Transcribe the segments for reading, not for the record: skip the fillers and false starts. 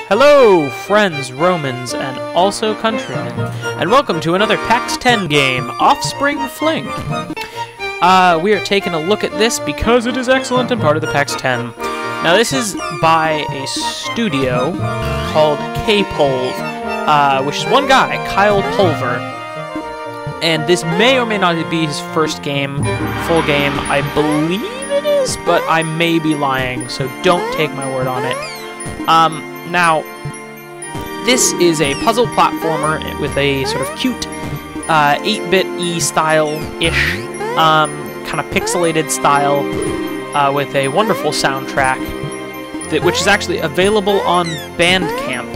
Hello, friends, Romans, and also countrymen, and welcome to another PAX 10 game, Offspring Fling. We are taking a look at this because it is excellent and part of the PAX 10. Now, this is by a studio called K-Pulv, which is one guy, Kyle Pulver. And this may or may not be his first game, full game. I believe it is, but I may be lying, so don't take my word on it. Now, this is a puzzle platformer with a sort of cute 8-bit-y style-ish, kind of pixelated style, with a wonderful soundtrack, which is actually available on Bandcamp.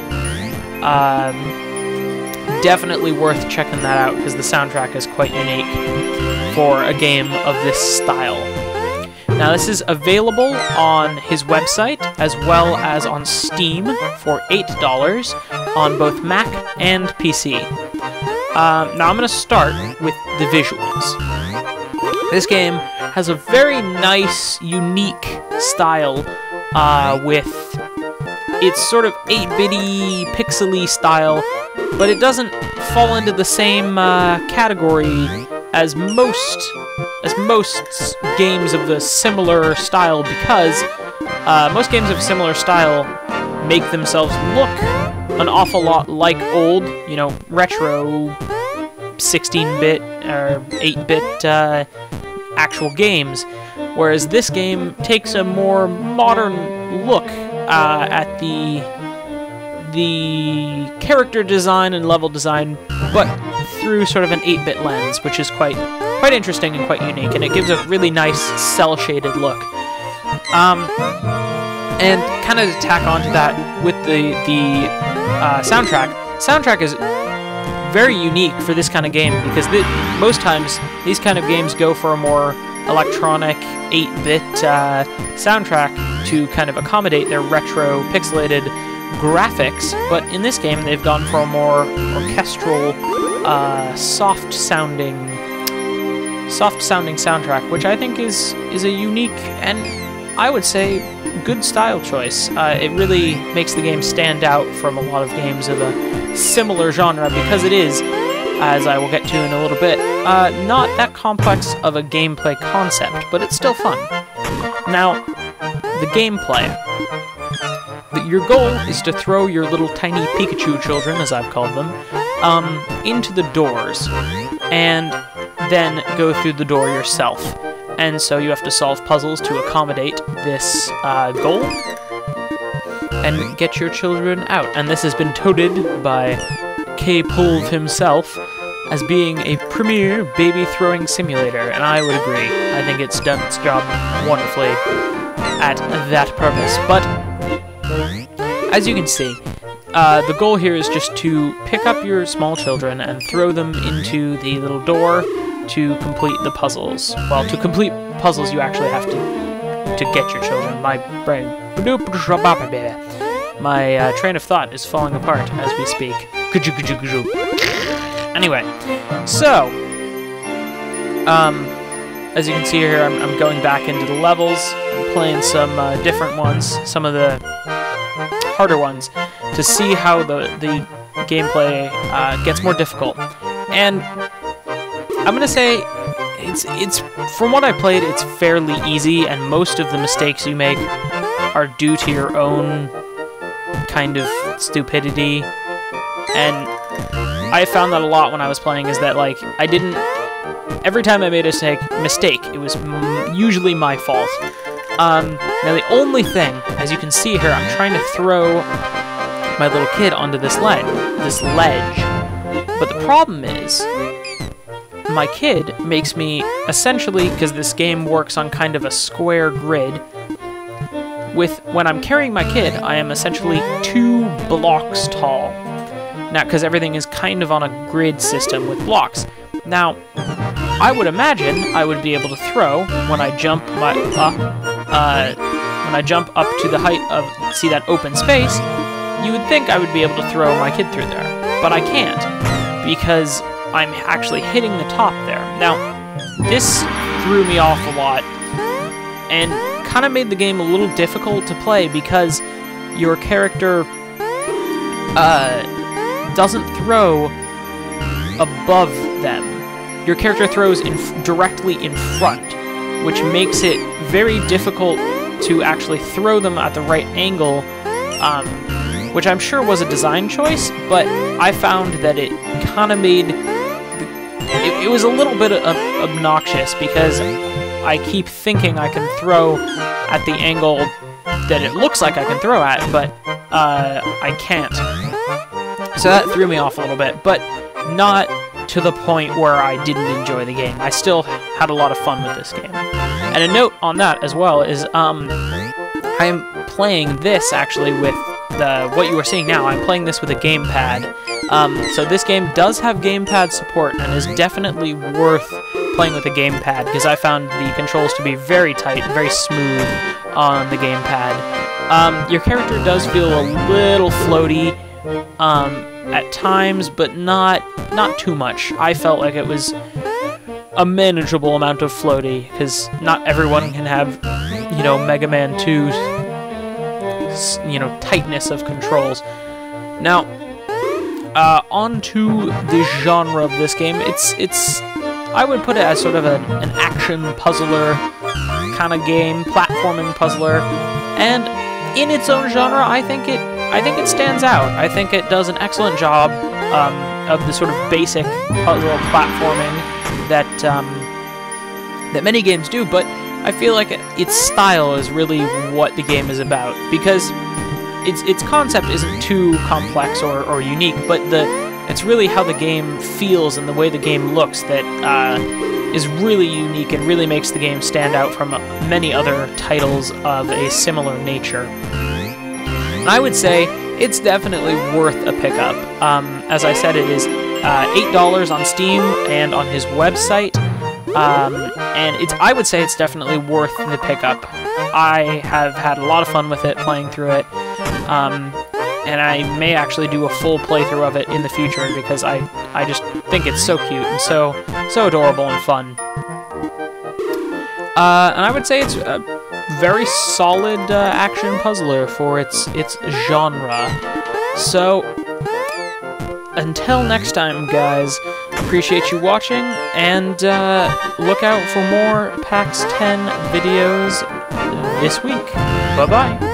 Definitely worth checking that out, because the soundtrack is quite unique for a game of this style. Now, this is available on his website, as well as on Steam for $8 on both Mac and PC. Now, I'm going to start with the visuals. This game has a very nice, unique style with its sort of 8-bitty, pixely style, but it doesn't fall into the same category as most games of the similar style, because most games of similar style make themselves look an awful lot like old, you know, retro 16-bit or 8-bit actual games, whereas this game takes a more modern look at the character design and level design, but through sort of an 8-bit lens, which is quite interesting and quite unique, and it gives a really nice cel-shaded look. And kind of to tack onto that with the soundtrack. Soundtrack is very unique for this kind of game, because most times these kind of games go for a more electronic 8-bit soundtrack to kind of accommodate their retro pixelated graphics, but in this game they've gone for a more orchestral, soft-sounding soundtrack, which I think is a unique and, I would say, good style choice. It really makes the game stand out from a lot of games of a similar genre, because it is, as I will get to in a little bit, not that complex of a gameplay concept, but it's still fun. Now, the gameplay. Your goal is to throw your little tiny Pikachu children, as I've called them, into the doors, and then go through the door yourself. And so you have to solve puzzles to accommodate this goal, and get your children out. And this has been touted by K-Pulv himself as being a premier baby-throwing simulator, and I would agree. I think it's done its job wonderfully at that purpose. But as you can see, the goal here is just to pick up your small children and throw them into the little door to complete the puzzles. Well, to complete puzzles, you actually have to get your children. My train of thought is falling apart as we speak. Anyway, so as you can see here, I'm going back into the levels. I'm playing some different ones, some of the harder ones, to see how the gameplay gets more difficult. And I'm gonna say it's from what I played, it's fairly easy, and most of the mistakes you make are due to your own kind of stupidity. And I found that a lot when I was playing, is that, like, every time I made a mistake, it was usually my fault. Now, the only thing, as you can see here, I'm trying to throw my little kid onto this ledge. But the problem is, my kid makes me, essentially, because this game works on kind of a square grid, when I'm carrying my kid, I am essentially 2 blocks tall. Now, because everything is kind of on a grid system with blocks. Now, I would imagine I would be able to throw when I jump up to the height of, see that open space, you would think I would be able to throw my kid through there. But I can't, because I'm actually hitting the top there. Now, this threw me off a lot, and kind of made the game a little difficult to play, because your character doesn't throw above them. Your character throws directly in front, which makes it very difficult to actually throw them at the right angle, which I'm sure was a design choice, but I found that it kind of made... It was a little bit obnoxious, because I keep thinking I can throw at the angle that it looks like I can throw at, but I can't. So that threw me off a little bit, but not to the point where I didn't enjoy the game. I still had a lot of fun with this game. And a note on that as well is I'm playing this actually with what you are seeing now. I'm playing this with a gamepad. So this game does have gamepad support and is definitely worth playing with a gamepad, because I found the controls to be very tight, very smooth on the gamepad. Your character does feel a little floaty at times, but not too much. I felt like it was a manageable amount of floaty, because not everyone can have, you know, Mega Man 2's, you know, tightness of controls. Now, on to the genre of this game. It's I would put it as sort of an action puzzler kind of game, platforming puzzler, and in its own genre, I think it stands out. I think it does an excellent job of the sort of basic puzzle platforming that that many games do, but I feel like its style is really what the game is about, because its concept isn't too complex or unique, but it's really how the game feels and the way the game looks that is really unique and really makes the game stand out from many other titles of a similar nature. And I would say it's definitely worth a pickup. As I said, it is $8 on Steam and on his website, and I would say it's definitely worth the pickup. I have had a lot of fun with it, playing through it, and I may actually do a full playthrough of it in the future, because I just think it's so cute and so adorable and fun. And I would say it's a very solid action puzzler for its genre. So, until next time, guys, appreciate you watching, and look out for more PAX 10 videos this week. Bye-bye!